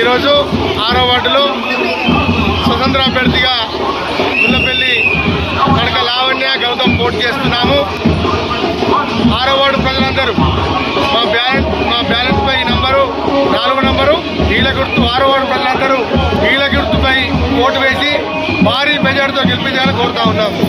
ఈరోజు 6వ వార్డులో స్వతంత్ర అభ్యర్థిగా ముల్లపల్లి కడక లావణ్య గౌతమ్ పోటీ చేస్తున్నాము. 6వ వార్డు ప్రజలందరూ మా బ్యాలెట్ పై నంబరు 4వ నంబరు ఈల గుర్తు 6వ వార్డు ప్రజలందరూ ఈల గుర్తుపై ఓటు వేసి భారీ మెజార్టీతో గెలిపించాలని కోరుతా ఉన్నాము.